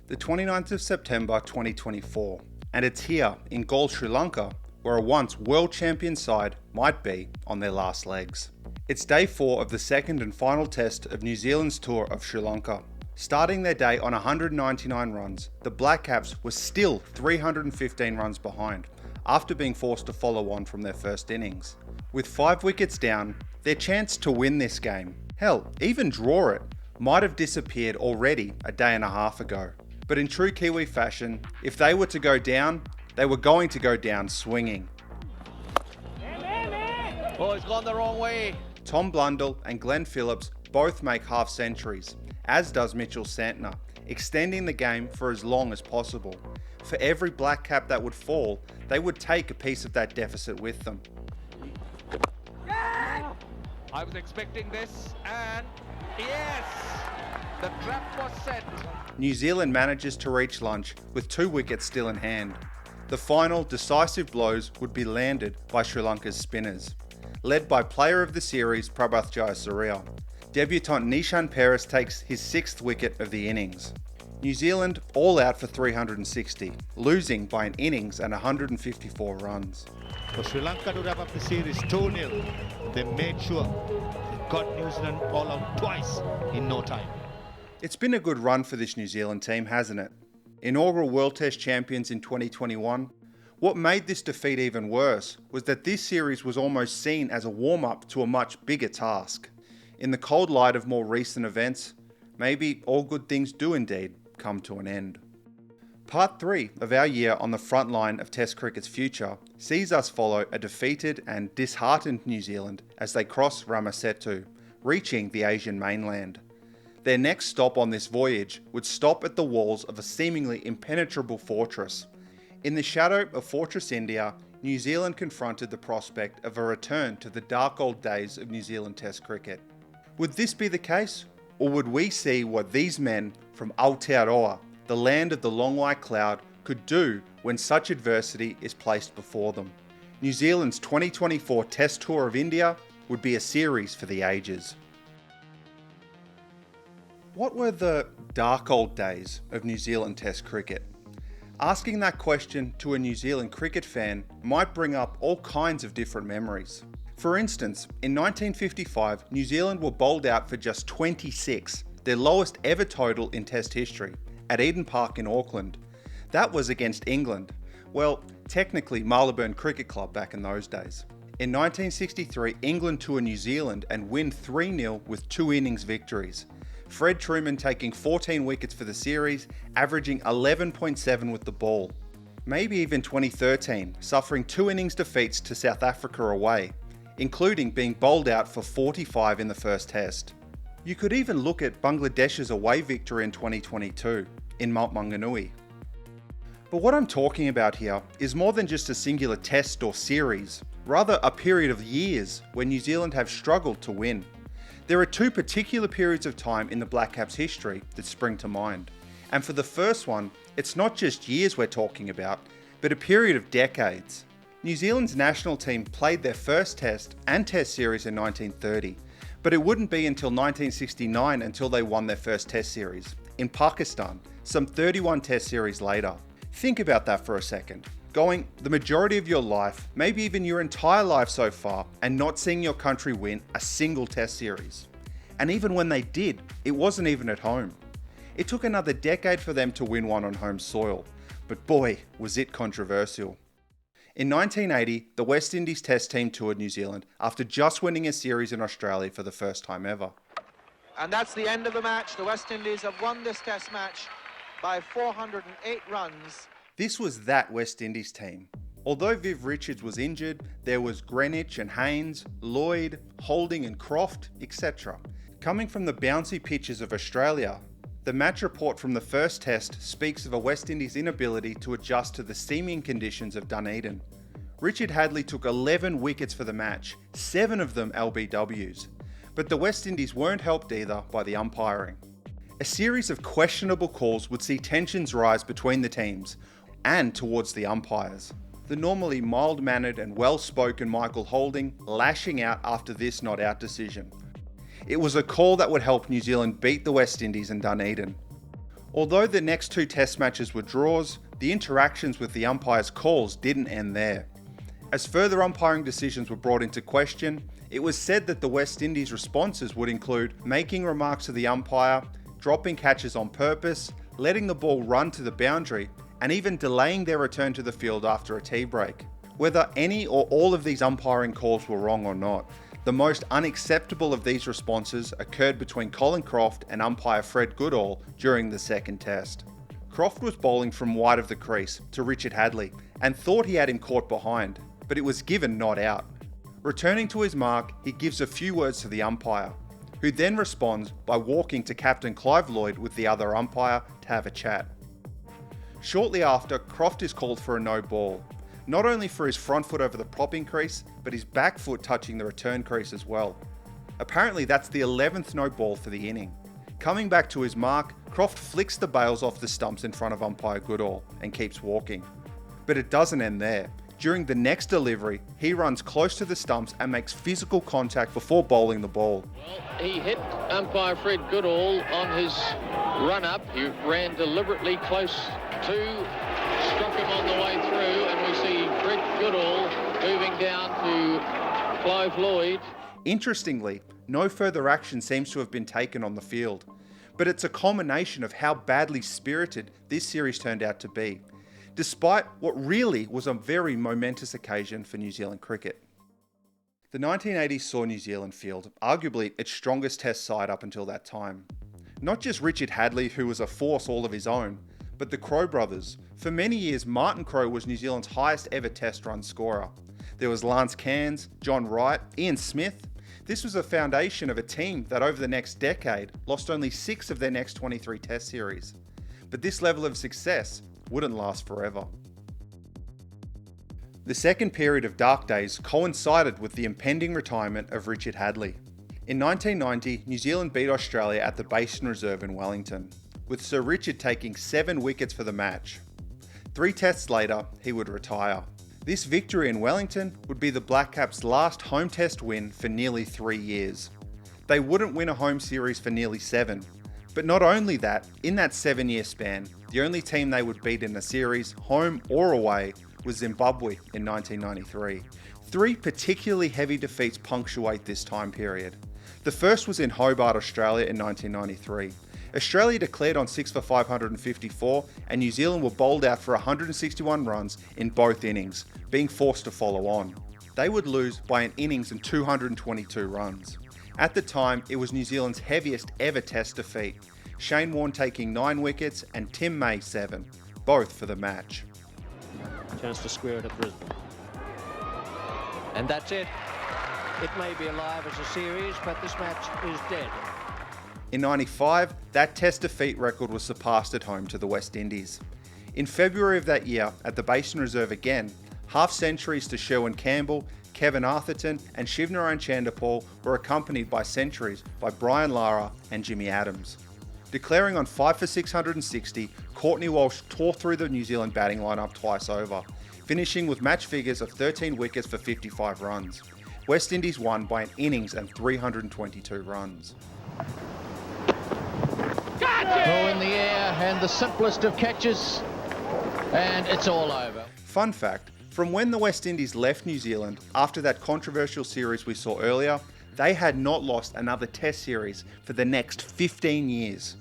the 29th of September 2024, and it's here in Galle, Sri Lanka, where a once world champion side might be on their last legs. It's day 4 of the second and final test of New Zealand's tour of Sri Lanka. Starting their day on 199 runs, the Black Caps were still 315 runs behind after being forced to follow on from their first innings. With 5 wickets down, their chance to win this game, hell, even draw it, might have disappeared already a day and a half ago. But in true Kiwi fashion, if they were to go down, they were going to go down swinging. Oh, it's gone the wrong way. Tom Blundell and Glenn Phillips both make half centuries, as does Mitchell Santner, extending the game for as long as possible. For every black cap that would fall, they would take a piece of that deficit with them. I was expecting this, and yes, the trap was set. New Zealand manages to reach lunch with 2 wickets still in hand. The final decisive blows would be landed by Sri Lanka's spinners, led by player of the series Prabhath Jayasuriya. Debutant Nishan Paris takes his 6th wicket of the innings. New Zealand all out for 360, losing by an innings and 154 runs. For Sri Lanka to wrap up the series 2-0, they made sure they got New Zealand all out twice in no time. It's been a good run for this New Zealand team, hasn't it? Inaugural World Test champions in 2021. What made this defeat even worse was that this series was almost seen as a warm-up to a much bigger task. In the cold light of more recent events, maybe all good things do indeed come to an end. Part 3 of our year on the front line of Test cricket's future sees us follow a defeated and disheartened New Zealand as they cross Ramasetu, reaching the Asian mainland. Their next stop on this voyage would stop at the walls of a seemingly impenetrable fortress. In the shadow of Fortress India, New Zealand confronted the prospect of a return to the dark old days of New Zealand Test cricket. Would this be the case? Or would we see what these men from Aotearoa, the land of the long white cloud, could do when such adversity is placed before them? New Zealand's 2024 Test Tour of India would be a series for the ages. What were the dark old days of New Zealand Test cricket? Asking that question to a New Zealand cricket fan might bring up all kinds of different memories. For instance, in 1955, New Zealand were bowled out for just 26, their lowest ever total in Test history, at Eden Park in Auckland. That was against England. Well, technically Marylebone Cricket Club back in those days. In 1963, England tour New Zealand and win 3-0 with 2 innings victories. Fred Truman taking 14 wickets for the series, averaging 11.7 with the ball. Maybe even 2013, suffering 2 innings defeats to South Africa away, including being bowled out for 45 in the first test. You could even look at Bangladesh's away victory in 2022 in Mount Maunganui. But what I'm talking about here is more than just a singular test or series, rather a period of years where New Zealand have struggled to win. There are 2 particular periods of time in the Black Caps' history that spring to mind. And for the first one, it's not just years we're talking about, but a period of decades. New Zealand's national team played their first test and test series in 1930, but it wouldn't be until 1969 until they won their first test series, in Pakistan, some 31 test series later. Think about that for a second. Going the majority of your life, maybe even your entire life so far, and not seeing your country win a single test series. And even when they did, it wasn't even at home. It took another decade for them to win one on home soil, but boy, was it controversial. In 1980, the West Indies Test team toured New Zealand after just winning a series in Australia for the first time ever. And that's the end of the match. The West Indies have won this Test match by 408 runs. This was that West Indies team. Although Viv Richards was injured, there was Greenwich and Haynes, Lloyd, Holding and Croft, etc. Coming from the bouncy pitches of Australia, the match report from the first test speaks of a West Indies inability to adjust to the steaming conditions of Dunedin. Richard Hadley took 11 wickets for the match, 7 of them LBWs. But the West Indies weren't helped either by the umpiring. A series of questionable calls would see tensions rise between the teams and towards the umpires. The normally mild-mannered and well-spoken Michael Holding lashing out after this not out decision. It was a call that would help New Zealand beat the West Indies in Dunedin. Although the next two test matches were draws, the interactions with the umpire's calls didn't end there. As further umpiring decisions were brought into question, it was said that the West Indies' responses would include making remarks to the umpire, dropping catches on purpose, letting the ball run to the boundary, and even delaying their return to the field after a tea break. Whether any or all of these umpiring calls were wrong or not, the most unacceptable of these responses occurred between Colin Croft and umpire Fred Goodall during the second test. Croft was bowling from wide of the crease to Richard Hadlee and thought he had him caught behind, but it was given not out. Returning to his mark, he gives a few words to the umpire, who then responds by walking to Captain Clive Lloyd with the other umpire to have a chat. Shortly after, Croft is called for a no ball, not only for his front foot over the propping crease, but his back foot touching the return crease as well. Apparently that's the 11th no ball for the inning. Coming back to his mark, Croft flicks the bails off the stumps in front of umpire Goodall and keeps walking. But it doesn't end there. During the next delivery, he runs close to the stumps and makes physical contact before bowling the ball. Well, he hit umpire Fred Goodall on his run-up. He ran deliberately close to, struck him on the way through, and we see Fred Goodall moving down to Clive Lloyd. Interestingly, no further action seems to have been taken on the field, but it's a culmination of how badly spirited this series turned out to be, despite what really was a very momentous occasion for New Zealand cricket. The 1980s saw New Zealand field arguably its strongest test side up until that time. Not just Richard Hadlee, who was a force all of his own, but the Crowe brothers. For many years, Martin Crowe was New Zealand's highest ever test run scorer. There was Lance Cairns, John Wright, Ian Smith. This was a foundation of a team that over the next decade lost only 6 of their next 23 test series. But this level of success wouldn't last forever. The second period of dark days coincided with the impending retirement of Richard Hadlee. In 1990, New Zealand beat Australia at the Basin Reserve in Wellington, with Sir Richard taking 7 wickets for the match. 3 tests later, he would retire. This victory in Wellington would be the Black Caps' last home test win for nearly 3 years. They wouldn't win a home series for nearly 7. But not only that, in that 7-year span, the only team they would beat in a series, home or away, was Zimbabwe in 1993. 3 particularly heavy defeats punctuate this time period. The first was in Hobart, Australia in 1993. Australia declared on 6 for 554 and New Zealand were bowled out for 161 runs in both innings, being forced to follow on. They would lose by an innings and 222 runs. At the time, it was New Zealand's heaviest ever test defeat, Shane Warne taking 9 wickets and Tim May 7, both for the match. Chance to square it at Brisbane. And that's it. It may be alive as a series, but this match is dead. In 95, that test defeat record was surpassed at home to the West Indies. In February of that year, at the Basin Reserve again, half centuries to Sherwin Campbell, Kevin Arthurton and Shivnarine Chanderpaul were accompanied by centuries by Brian Lara and Jimmy Adams. Declaring on 5 for 660, Courtney Walsh tore through the New Zealand batting lineup twice over, finishing with match figures of 13 wickets for 55 runs. West Indies won by an innings and 322 runs. Throw in the air and the simplest of catches, and it's all over. Fun fact, from when the West Indies left New Zealand after that controversial series we saw earlier, they had not lost another test series for the next 15 years.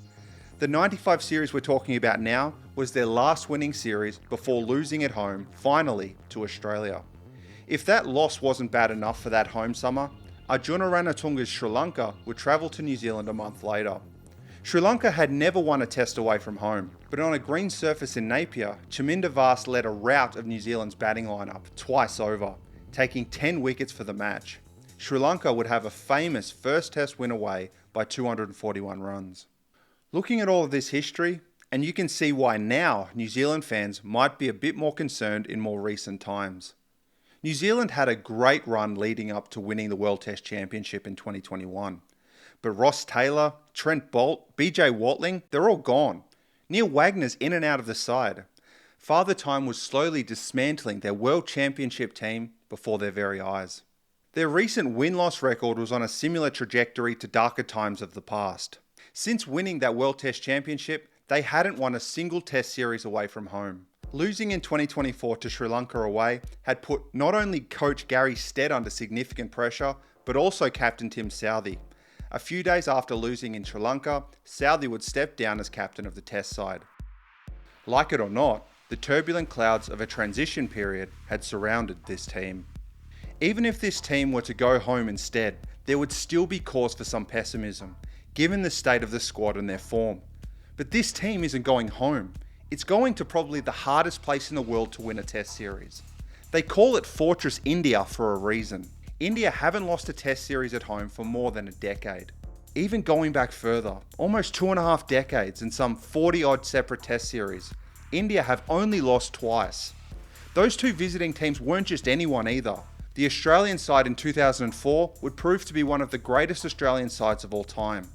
The 95 series we're talking about now was their last winning series before losing at home, finally, to Australia. If that loss wasn't bad enough for that home summer, Arjuna Ranatunga's Sri Lanka would travel to New Zealand a month later. Sri Lanka had never won a test away from home, but on a green surface in Napier, Chaminda Vaas led a rout of New Zealand's batting lineup twice over, taking 10 wickets for the match. Sri Lanka would have a famous first test win away by 241 runs. Looking at all of this history, and you can see why now New Zealand fans might be a bit more concerned in more recent times. New Zealand had a great run leading up to winning the World Test Championship in 2021. But Ross Taylor, Trent Bolt, BJ Watling, they're all gone. Neil Wagner's in and out of the side. Father Time was slowly dismantling their World Championship team before their very eyes. Their recent win-loss record was on a similar trajectory to darker times of the past. Since winning that World Test Championship, they hadn't won a single test series away from home. Losing in 2024 to Sri Lanka away had put not only coach Gary Stead under significant pressure, but also captain Tim Southee. A few days after losing in Sri Lanka, Southee would step down as captain of the test side. Like it or not, the turbulent clouds of a transition period had surrounded this team. Even if this team were to go home instead, there would still be cause for some pessimism, given the state of the squad and their form. But this team isn't going home. It's going to probably the hardest place in the world to win a test series. They call it Fortress India for a reason. India haven't lost a test series at home for more than a decade. Even going back further, almost 2.5 decades and some 40 odd separate test series, India have only lost twice. Those two visiting teams weren't just anyone either. The Australian side in 2004 would prove to be one of the greatest Australian sides of all time.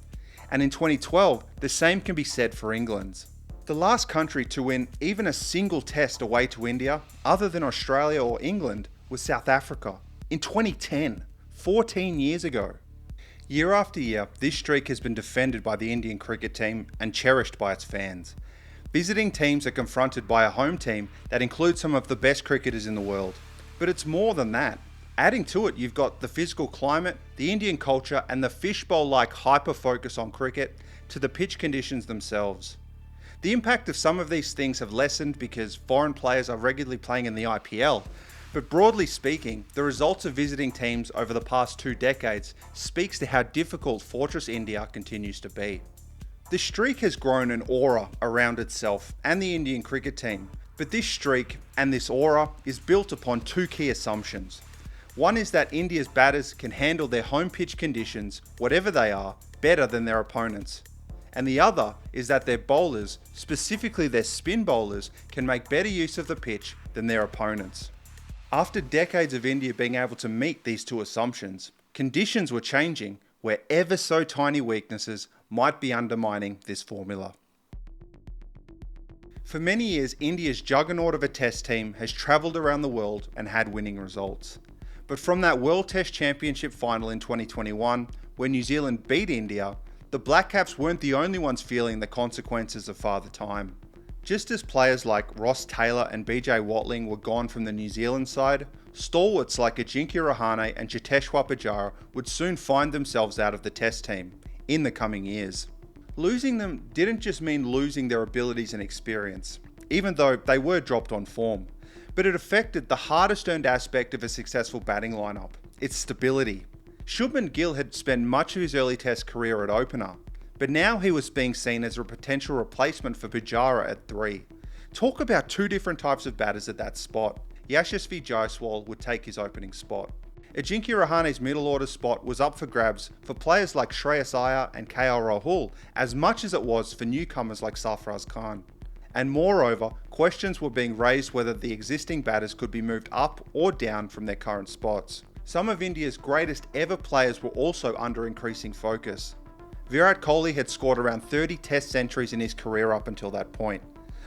And in 2012, the same can be said for England's. The last country to win even a single test away to India, other than Australia or England, was South Africa in 2010, 14 years ago. Year after year, this streak has been defended by the Indian cricket team and cherished by its fans. Visiting teams are confronted by a home team that includes some of the best cricketers in the world. But it's more than that. Adding to it, you've got the physical climate, the Indian culture, and the fishbowl-like hyper-focus on cricket to the pitch conditions themselves. The impact of some of these things have lessened because foreign players are regularly playing in the IPL, but broadly speaking, the results of visiting teams over the past 2 decades speaks to how difficult Fortress India continues to be. The streak has grown an aura around itself and the Indian cricket team, but this streak and this aura is built upon 2 key assumptions. One is that India's batters can handle their home pitch conditions, whatever they are, better than their opponents. And the other is that their bowlers, specifically their spin bowlers, can make better use of the pitch than their opponents. After decades of India being able to meet these 2 assumptions, conditions were changing where ever so tiny weaknesses might be undermining this formula. For many years, India's juggernaut of a test team has travelled around the world and had winning results. But from that World Test Championship final in 2021, where New Zealand beat India, the Black Caps weren't the only ones feeling the consequences of Father Time. Just as players like Ross Taylor and BJ Watling were gone from the New Zealand side, stalwarts like Ajinkya Rahane and Cheteshwar Pujara would soon find themselves out of the test team in the coming years. Losing them didn't just mean losing their abilities and experience, even though they were dropped on form, but it affected the hardest earned aspect of a successful batting lineup, its stability. Shubman Gill had spent much of his early test career at opener, but now he was being seen as a potential replacement for Pujara at 3. Talk about 2 different types of batters at that spot. Yashasvi Jaiswal would take his opening spot. Ajinkya Rahane's middle order spot was up for grabs for players like Shreyas Iyer and KL Rahul as much as it was for newcomers like Sarfaraz Khan. And moreover, questions were being raised whether the existing batters could be moved up or down from their current spots. Some of India's greatest ever players were also under increasing focus. Virat Kohli had scored around 30 test centuries in his career up until that point,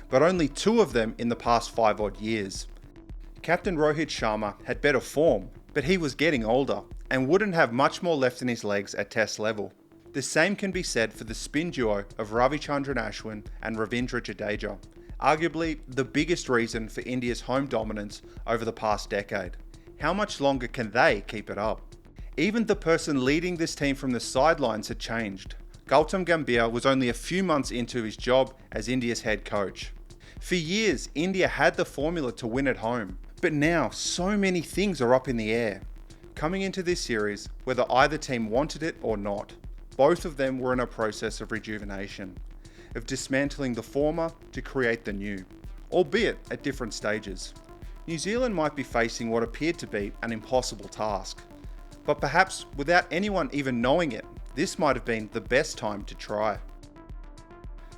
but only 2 of them in the past 5 odd years. Captain Rohit Sharma had better form, but he was getting older and wouldn't have much more left in his legs at test level. The same can be said for the spin duo of Ravichandran Ashwin and Ravindra Jadeja, arguably the biggest reason for India's home dominance over the past decade. How much longer can they keep it up? Even the person leading this team from the sidelines had changed. Gautam Gambhir was only a few months into his job as India's head coach. For years, India had the formula to win at home, but now so many things are up in the air. Coming into this series, whether either team wanted it or not, both of them were in a process of rejuvenation, of dismantling the former to create the new, albeit at different stages. New Zealand might be facing what appeared to be an impossible task, but perhaps without anyone even knowing it, this might have been the best time to try.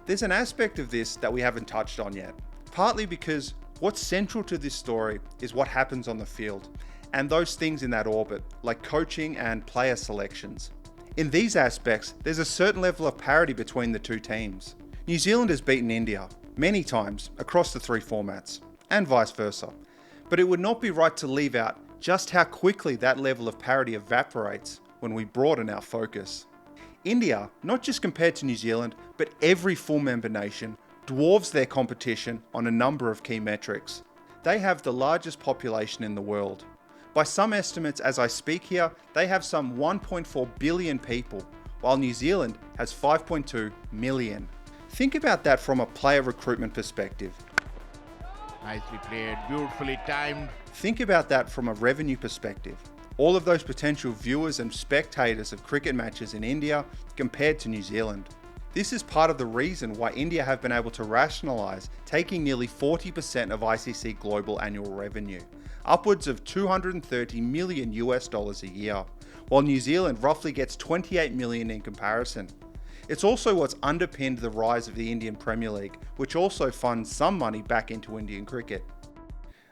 There's an aspect of this that we haven't touched on yet, partly because what's central to this story is what happens on the field, and those things in that orbit, like coaching and player selections. In these aspects, there's a certain level of parity between the 2 teams. New Zealand has beaten India many times across the 3 formats, and vice versa, but it would not be right to leave out just how quickly that level of parity evaporates when we broaden our focus. India, not just compared to New Zealand, but every full member nation, dwarfs their competition on a number of key metrics. They have the largest population in the world. By some estimates as I speak here, they have some 1.4 billion people, while New Zealand has 5.2 million. Think about that from a player recruitment perspective. Nicely played, beautifully timed. Think about that from a revenue perspective. All of those potential viewers and spectators of cricket matches in India compared to New Zealand. This is part of the reason why India have been able to rationalise taking nearly 40% of ICC global annual revenue, upwards of $230 million a year, while New Zealand roughly gets 28 million in comparison. It's also what's underpinned the rise of the Indian Premier League, which also funds some money back into Indian cricket.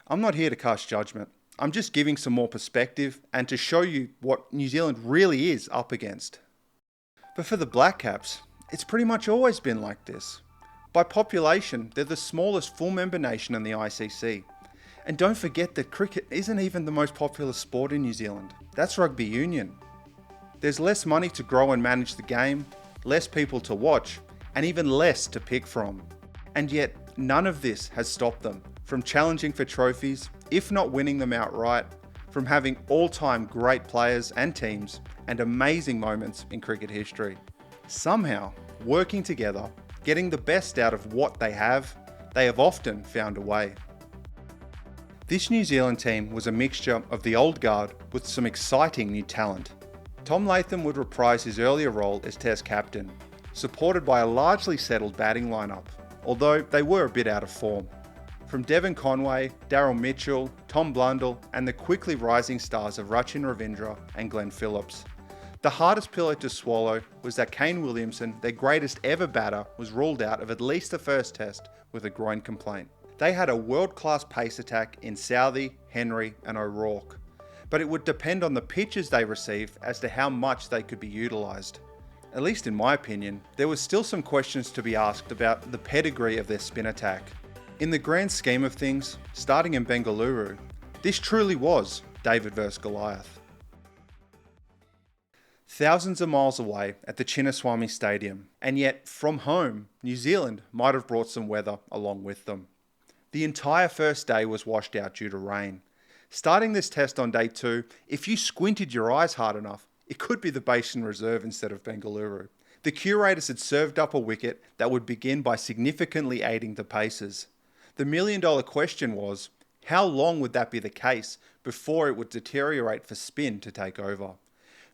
I'm not here to cast judgment. I'm just giving some more perspective and to show you what New Zealand really is up against. But for the Black Caps, it's pretty much always been like this. By population, they're the smallest full member nation in the ICC. And don't forget that cricket isn't even the most popular sport in New Zealand. That's rugby union. There's less money to grow and manage the game, less people to watch, and even less to pick from. And yet, none of this has stopped them from challenging for trophies, if not winning them outright, from having all-time great players and teams, and amazing moments in cricket history. Somehow, working together, getting the best out of what they have often found a way. This New Zealand team was a mixture of the old guard with some exciting new talent. Tom Latham would reprise his earlier role as Test captain, supported by a largely settled batting lineup, although they were a bit out of form. From Devon Conway, Daryl Mitchell, Tom Blundell, and the quickly rising stars of Rachin Ravindra and Glenn Phillips. The hardest pillow to swallow was that Kane Williamson, their greatest ever batter, was ruled out of at least the first test with a groin complaint. They had a world-class pace attack in Southey, Henry and O'Rourke, but it would depend on the pitches they received as to how much they could be utilised. At least in my opinion, there was still some questions to be asked about the pedigree of their spin attack. In the grand scheme of things, starting in Bengaluru, this truly was David vs Goliath. Thousands of miles away at the Chinnaswamy Stadium, and yet from home, New Zealand might have brought some weather along with them. The entire first day was washed out due to rain. Starting this test on day 2, if you squinted your eyes hard enough, it could be the Basin Reserve instead of Bengaluru. The curators had served up a wicket that would begin by significantly aiding the paces. The million-dollar question was, how long would that be the case before it would deteriorate for spin to take over?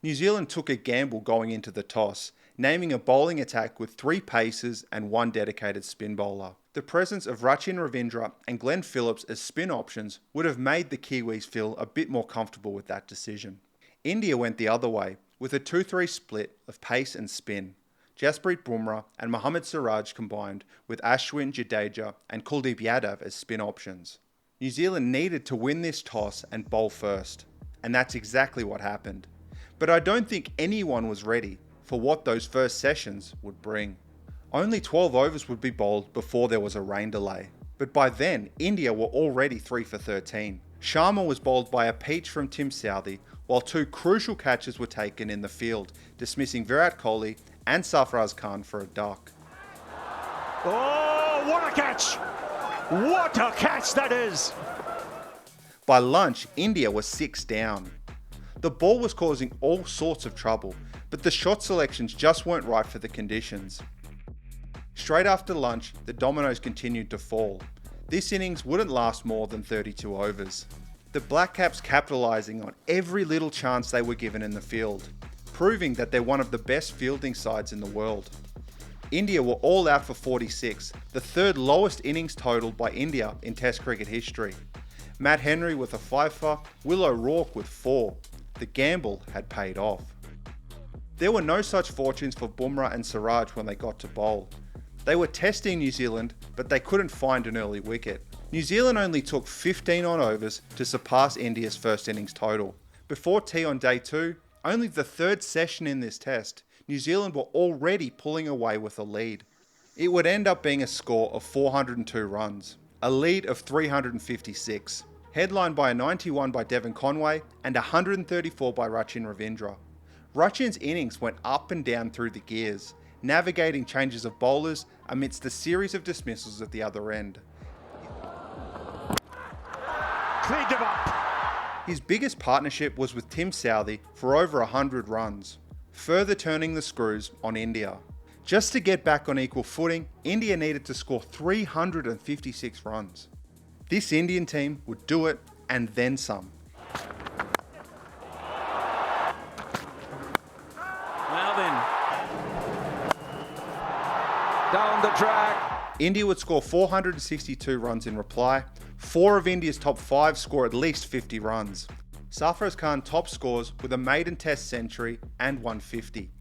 New Zealand took a gamble going into the toss, naming a bowling attack with 3 pacers and 1 dedicated spin bowler. The presence of Rachin Ravindra and Glenn Phillips as spin options would have made the Kiwis feel a bit more comfortable with that decision. India went the other way, with a 2-3 split of pace and spin. Jasprit Bumrah and Mohammad Siraj combined with Ashwin, Jadeja and Kuldeep Yadav as spin options. New Zealand needed to win this toss and bowl first, and that's exactly what happened. But I don't think anyone was ready for what those first sessions would bring. Only 12 overs would be bowled before there was a rain delay. But by then, India were already 3 for 13. Sharma was bowled by a peach from Tim Southey, while 2 crucial catches were taken in the field, dismissing Virat Kohli and Sarfaraz Khan for a duck. Oh, what a catch! What a catch that is! By lunch, India was 6 down. The ball was causing all sorts of trouble, but the shot selections just weren't right for the conditions. Straight after lunch, the dominoes continued to fall. This innings wouldn't last more than 32 overs. The Black Caps capitalising on every little chance they were given in the field, proving that they're one of the best fielding sides in the world. India were all out for 46, the 3rd lowest innings total by India in Test cricket history. Matt Henry with a 5-fer, Will O'Rourke with 4. The gamble had paid off. There were no such fortunes for Bumrah and Siraj when they got to bowl. They were testing New Zealand, but they couldn't find an early wicket. New Zealand only took 15 on overs to surpass India's first innings total. Before tea on day 2, only the 3rd session in this test, New Zealand were already pulling away with a lead. It would end up being a score of 402 runs, a lead of 356, headlined by a 91 by Devon Conway and 134 by Rachin Ravindra. Rachin's innings went up and down through the gears, navigating changes of bowlers amidst a series of dismissals at the other end. Cleaned him up. His biggest partnership was with Tim Southey for over 100 runs, further turning the screws on India. Just to get back on equal footing, India needed to score 356 runs. This Indian team would do it and then some. Now then, down the track. India would score 462 runs in reply. 4 of India's top 5 score at least 50 runs. Sarfaraz Khan top scores with a maiden test century and 150.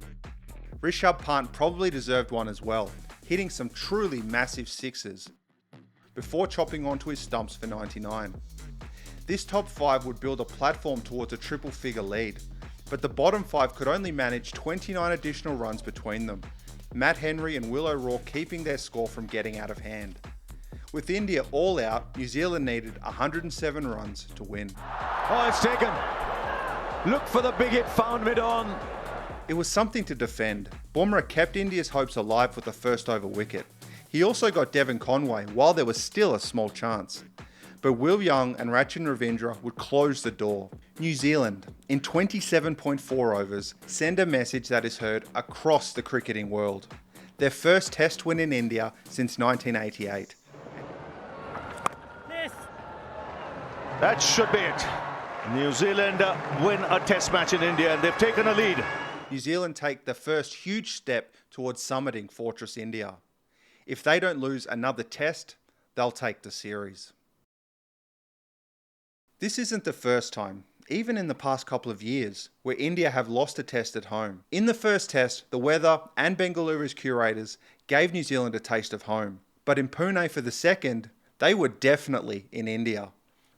Rishabh Pant probably deserved one as well, hitting some truly massive sixes before chopping onto his stumps for 99. This top 5 would build a platform towards a triple figure lead, but the bottom 5 could only manage 29 additional runs between them, Matt Henry and Will O'Rourke keeping their score from getting out of hand. With India all out, New Zealand needed 107 runs to win. Oh, it's taken. Look for the big hit found mid-on. It was something to defend. Bumrah kept India's hopes alive with the first over wicket. He also got Devon Conway while there was still a small chance. But Will Young and Rachin Ravindra would close the door. New Zealand, in 27.4 overs, send a message that is heard across the cricketing world. Their first test win in India since 1988. That should be it. New Zealand win a test match in India and they've taken a lead. New Zealand take the first huge step towards summiting Fortress India. If they don't lose another test, they'll take the series. This isn't the first time, even in the past couple of years, where India have lost a test at home. In the first test, the weather and Bengaluru's curators gave New Zealand a taste of home. But in Pune for the second, they were definitely in India.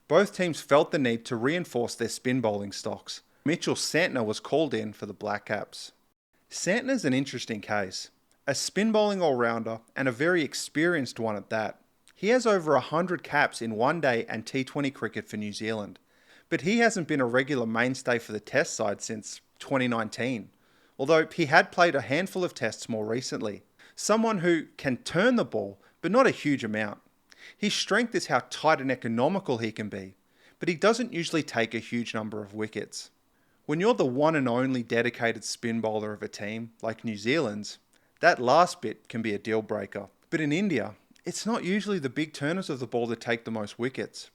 Both teams felt the need to reinforce their spin bowling stocks. Mitchell Santner was called in for the Black Caps. Santner's an interesting case. A spin bowling all-rounder and a very experienced one at that. He has over 100 caps in one-day and T20 cricket for New Zealand, but he hasn't been a regular mainstay for the test side since 2019, although he had played a handful of tests more recently. Someone who can turn the ball, but not a huge amount. His strength is how tight and economical he can be, but he doesn't usually take a huge number of wickets. When you're the one and only dedicated spin bowler of a team, like New Zealand's, that last bit can be a deal breaker. But in India, it's not usually the big turners of the ball that take the most wickets.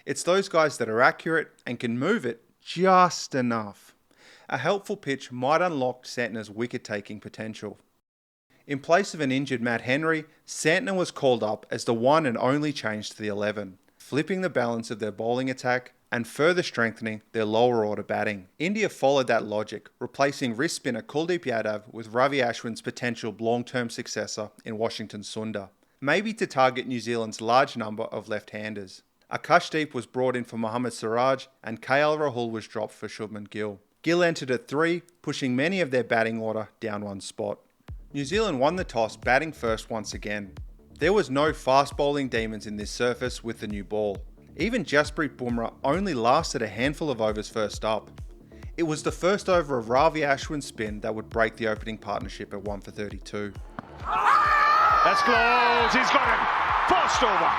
It's those guys that are accurate and can move it just enough. A helpful pitch might unlock Santner's wicket-taking potential. In place of an injured Matt Henry, Santner was called up as the one and only change to the 11, flipping the balance of their bowling attack and further strengthening their lower order batting. India followed that logic, replacing wrist spinner Kuldeep Yadav with Ravi Ashwin's potential long-term successor in Washington Sundar, maybe to target New Zealand's large number of left-handers. Akashdeep was brought in for Mohammad Siraj and KL Rahul was dropped for Shubman Gill. Gill entered at 3, pushing many of their batting order down one spot. New Zealand won the toss, batting first once again. There was no fast bowling demons in this surface with the new ball. Even Jasprit Bumrah only lasted a handful of overs first up. It was the first over of Ravi Ashwin's spin that would break the opening partnership at 1 for 32. That's close, he's got it! First over!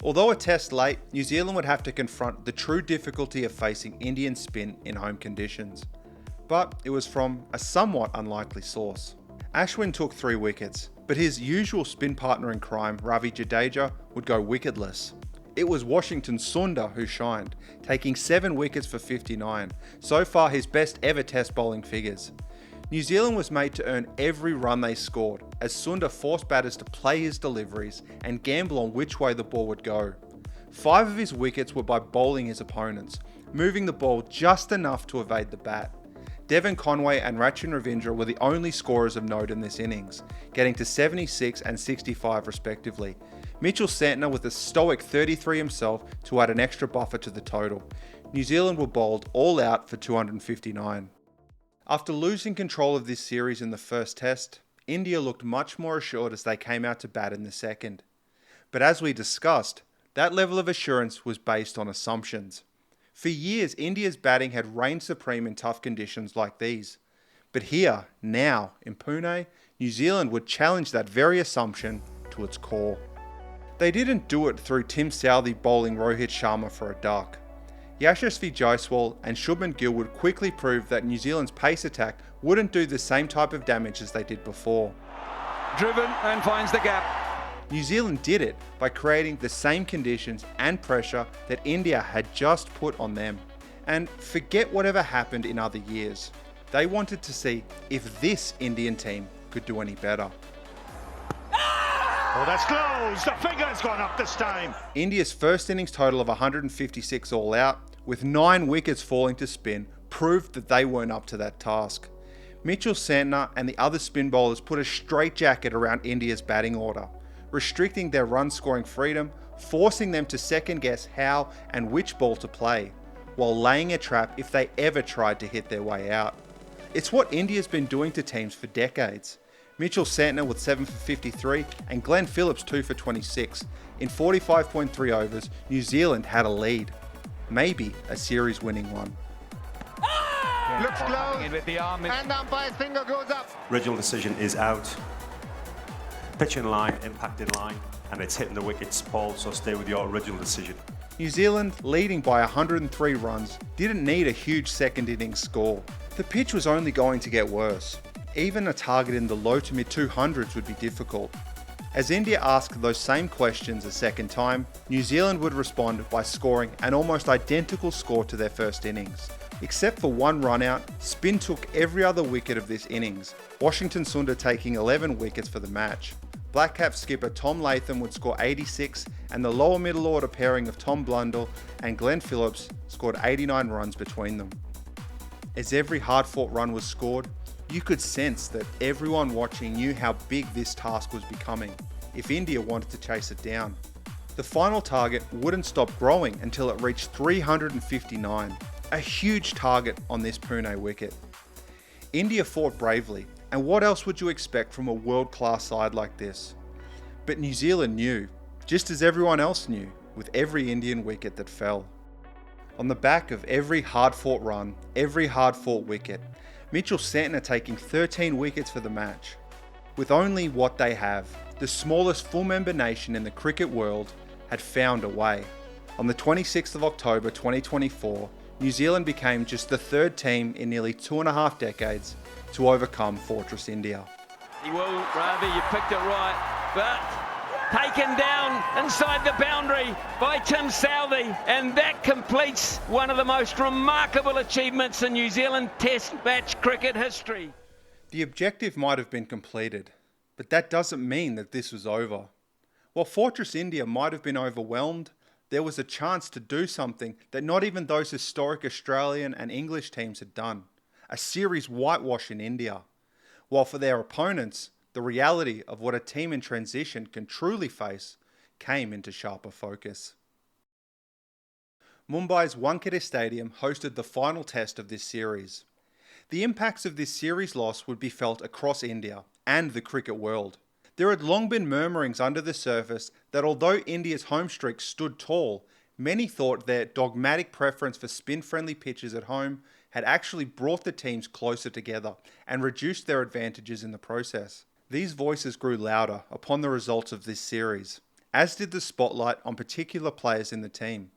Although a test late, New Zealand would have to confront the true difficulty of facing Indian spin in home conditions. But it was from a somewhat unlikely source. Ashwin took 3 wickets, but his usual spin partner in crime, Ravi Jadeja, would go wicketless. It was Washington Sundar who shined, taking 7 wickets for 59, so far his best ever test bowling figures. New Zealand was made to earn every run they scored, as Sundar forced batters to play his deliveries and gamble on which way the ball would go. 5 of his wickets were by bowling his opponents, moving the ball just enough to evade the bat. Devon Conway and Rachin Ravindra were the only scorers of note in this innings, getting to 76 and 65 respectively. Mitchell Santner with a stoic 33 himself to add an extra buffer to the total. New Zealand were bowled all out for 259. After losing control of this series in the first test, India looked much more assured as they came out to bat in the second. But as we discussed, that level of assurance was based on assumptions. For years, India's batting had reigned supreme in tough conditions like these. But here, now, in Pune, New Zealand would challenge that very assumption to its core. They didn't do it through Tim Southee bowling Rohit Sharma for a duck. Yashasvi Jaiswal and Shubman Gill would quickly prove that New Zealand's pace attack wouldn't do the same type of damage as they did before. Driven and finds the gap. New Zealand did it by creating the same conditions and pressure that India had just put on them. And forget whatever happened in other years. They wanted to see if this Indian team could do any better. Oh, that's close. The finger's gone up this time. India's first innings total of 156 all out, with 9 wickets falling to spin, proved that they weren't up to that task. Mitchell Santner and the other spin bowlers put a straitjacket around India's batting order, restricting their run-scoring freedom, forcing them to second-guess how and which ball to play, while laying a trap if they ever tried to hit their way out. It's what India's been doing to teams for decades. Mitchell Santner with 7 for 53 and Glenn Phillips 2 for 26. In 45.3 overs, New Zealand had a lead. Maybe a series-winning one. Looks close. In with the arm. And the umpire's finger goes up. Original decision is out. Pitch in line, impact in line, and it's hitting the wickets, Paul, so stay with your original decision. New Zealand, leading by 103 runs, didn't need a huge second innings score. The pitch was only going to get worse. Even a target in the low to mid 200s would be difficult. As India asked those same questions a second time, New Zealand would respond by scoring an almost identical score to their first innings. Except for one run out, spin took every other wicket of this innings, Washington Sundar taking 11 wickets for the match. Black Cap skipper Tom Latham would score 86, and the lower middle order pairing of Tom Blundell and Glenn Phillips scored 89 runs between them. As every hard-fought run was scored, you could sense that everyone watching knew how big this task was becoming if India wanted to chase it down. The final target wouldn't stop growing until it reached 359, a huge target on this Pune wicket. India fought bravely, and what else would you expect from a world-class side like this? But New Zealand knew, just as everyone else knew, with every Indian wicket that fell. On the back of every hard-fought run, every hard-fought wicket, Mitchell Santner taking 13 wickets for the match. With only what they have, the smallest full-member nation in the cricket world had found a way. On the 26th of October 2024, New Zealand became just the third team in nearly 2.5 decades to overcome Fortress India. He will, Ravi, you picked it right, but taken down inside the boundary by Tim Southee, and that completes one of the most remarkable achievements in New Zealand Test match cricket history. The objective might have been completed, but that doesn't mean that this was over. While Fortress India might have been overwhelmed, there was a chance to do something that not even those historic Australian and English teams had done: a series whitewash in India. While for their opponents, the reality of what a team in transition can truly face came into sharper focus. Mumbai's Wankhede Stadium hosted the final test of this series. The impacts of this series loss would be felt across India and the cricket world. There had long been murmurings under the surface that although India's home streak stood tall, many thought their dogmatic preference for spin-friendly pitches at home had actually brought the teams closer together and reduced their advantages in the process. These voices grew louder upon the results of this series, as did the spotlight on particular players in the team.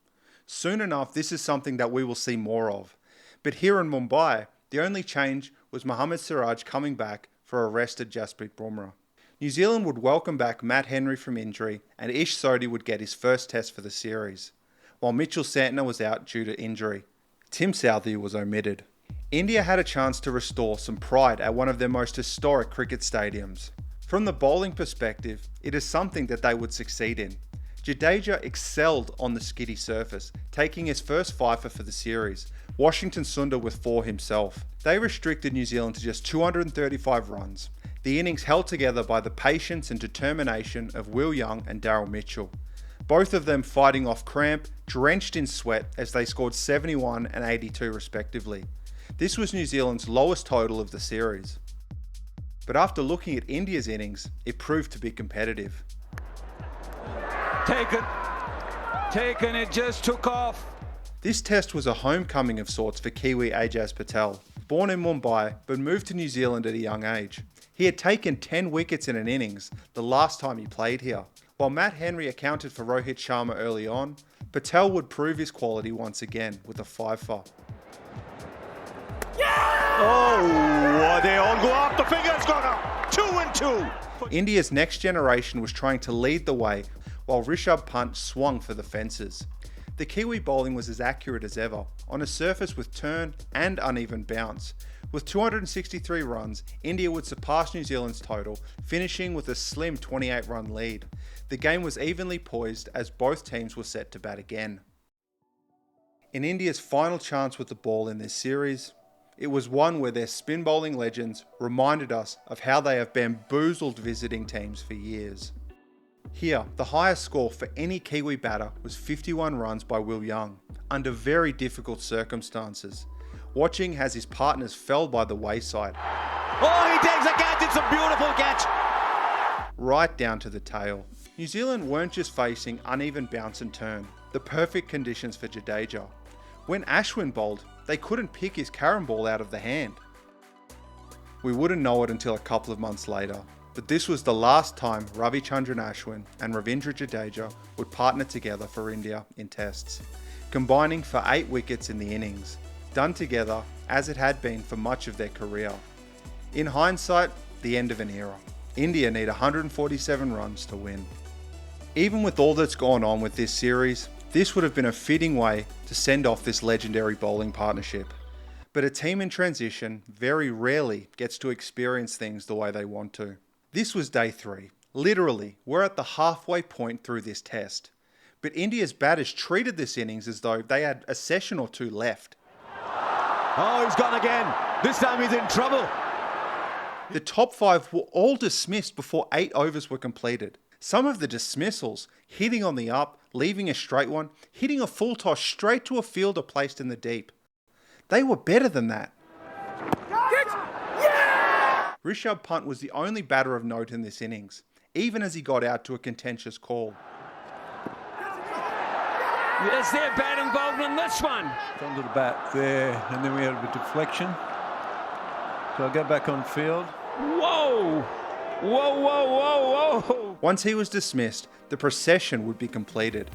Soon enough, this is something that we will see more of. But here in Mumbai, the only change was Mohammad Siraj coming back for arrested Jasprit Bumrah. New Zealand would welcome back Matt Henry from injury, and Ish Sodhi would get his first test for the series, while Mitchell Santner was out due to injury. Tim Southee was omitted. India had a chance to restore some pride at one of their most historic cricket stadiums. From the bowling perspective, it is something that they would succeed in. Jadeja excelled on the skiddy surface, taking his first fifer for the series, Washington Sundar with 4 himself. They restricted New Zealand to just 235 runs, the innings held together by the patience and determination of Will Young and Daryl Mitchell, both of them fighting off cramp, drenched in sweat as they scored 71 and 82 respectively. This was New Zealand's lowest total of the series. But after looking at India's innings, it proved to be competitive. Taken, it just took off. This test was a homecoming of sorts for Kiwi Ajaz Patel. born in Mumbai but moved to New Zealand at a young age. He had taken 10 wickets in an innings the last time he played here. While Matt Henry accounted for Rohit Sharma early on, Patel would prove his quality once again with a 5-for. Oh, they all go up. The finger's gone up. 2 and 2. India's next generation was trying to lead the way while Rishabh Pant swung for the fences. The Kiwi bowling was as accurate as ever, on a surface with turn and uneven bounce. With 263 runs, India would surpass New Zealand's total, finishing with a slim 28-run lead. The game was evenly poised as both teams were set to bat again. In India's final chance with the ball in this series, it was one where their spin bowling legends reminded us of how they have bamboozled visiting teams for years. Here, the highest score for any Kiwi batter was 51 runs by Will Young, under very difficult circumstances. Watching as his partners fell by the wayside. Oh, he takes a catch, it's a beautiful catch! Right down to the tail. New Zealand weren't just facing uneven bounce and turn, the perfect conditions for Jadeja. When Ashwin bowled, they couldn't pick his carom ball out of the hand. We wouldn't know it until a couple of months later, but this was the last time Ravichandran Ashwin and Ravindra Jadeja would partner together for India in tests, combining for 8 wickets in the innings, done together as it had been for much of their career. In hindsight, the end of an era. India need 147 runs to win. Even with all that's gone on with this series, this would have been a fitting way to send off this legendary bowling partnership. But a team in transition very rarely gets to experience things the way they want to. This was day 3. Literally, we're at the halfway point through this test. But India's batters treated this innings as though they had a session or two left. Oh, he's gone again. This time he's in trouble. The top 5 were all dismissed before 8 overs were completed. Some of the dismissals, hitting on the up, leaving a straight one, hitting a full toss straight to a fielder placed in the deep. They were better than that. Yeah! Rishabh Pant was the only batter of note in this innings, even as he got out to a contentious call. Is there bat involved in this one? Under the bat there, and then we had a deflection. So I'll get back on field. Whoa! Whoa, whoa, whoa, whoa! Once he was dismissed, the procession would be completed.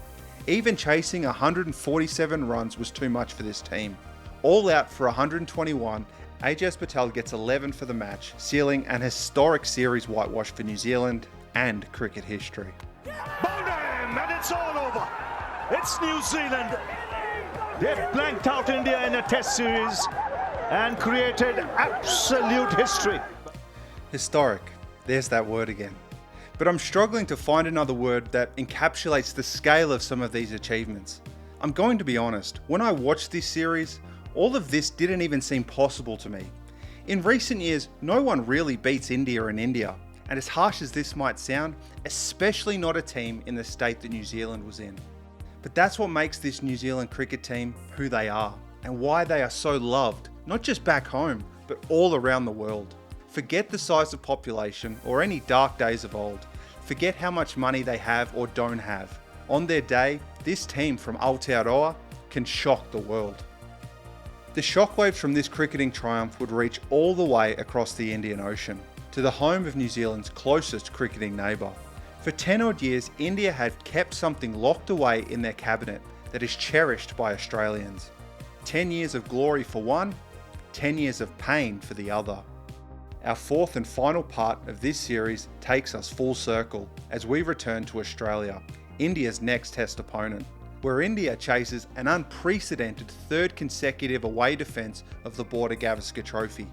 Even chasing 147 runs was too much for this team. All out for 121, Ajaz Patel gets 11 for the match, sealing an historic series whitewash for New Zealand and cricket history. Bowled him, and it's all over. It's New Zealand. They've blanked out India in a test series and created absolute history. Historic. There's that word again. But I'm struggling to find another word that encapsulates the scale of some of these achievements. I'm going to be honest, when I watched this series, all of this didn't even seem possible to me. In recent years, no one really beats India in India, and as harsh as this might sound, especially not a team in the state that New Zealand was in. But that's what makes this New Zealand cricket team who they are, and why they are so loved, not just back home, but all around the world. Forget the size of population or any dark days of old. Forget how much money they have or don't have. On their day, this team from Aotearoa can shock the world. The shockwaves from this cricketing triumph would reach all the way across the Indian Ocean, to the home of New Zealand's closest cricketing neighbour. For 10 odd years, India had kept something locked away in their cabinet that is cherished by Australians. 10 years of glory for one, 10 years of pain for the other. Our 4th and final part of this series takes us full circle as we return to Australia, India's next test opponent, where India chases an unprecedented 3rd consecutive away defence of the Border Gavaskar Trophy.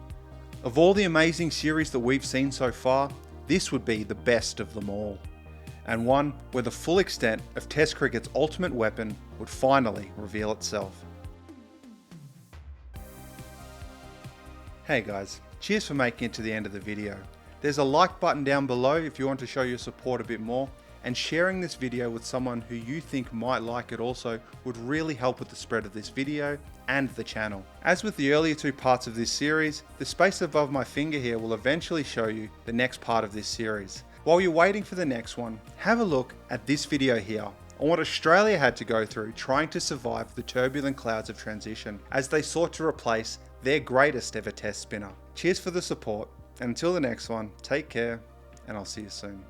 Of all the amazing series that we've seen so far, this would be the best of them all, and one where the full extent of Test cricket's ultimate weapon would finally reveal itself. Hey guys, cheers for making it to the end of the video. There's a like button down below if you want to show your support a bit more, and sharing this video with someone who you think might like it also would really help with the spread of this video and the channel. As with the earlier 2 parts of this series, the space above my finger here will eventually show you the next part of this series. While you're waiting for the next one, have a look at this video here on what Australia had to go through trying to survive the turbulent clouds of transition as they sought to replace their greatest ever test spinner. Cheers for the support, and until the next one, take care, and I'll see you soon.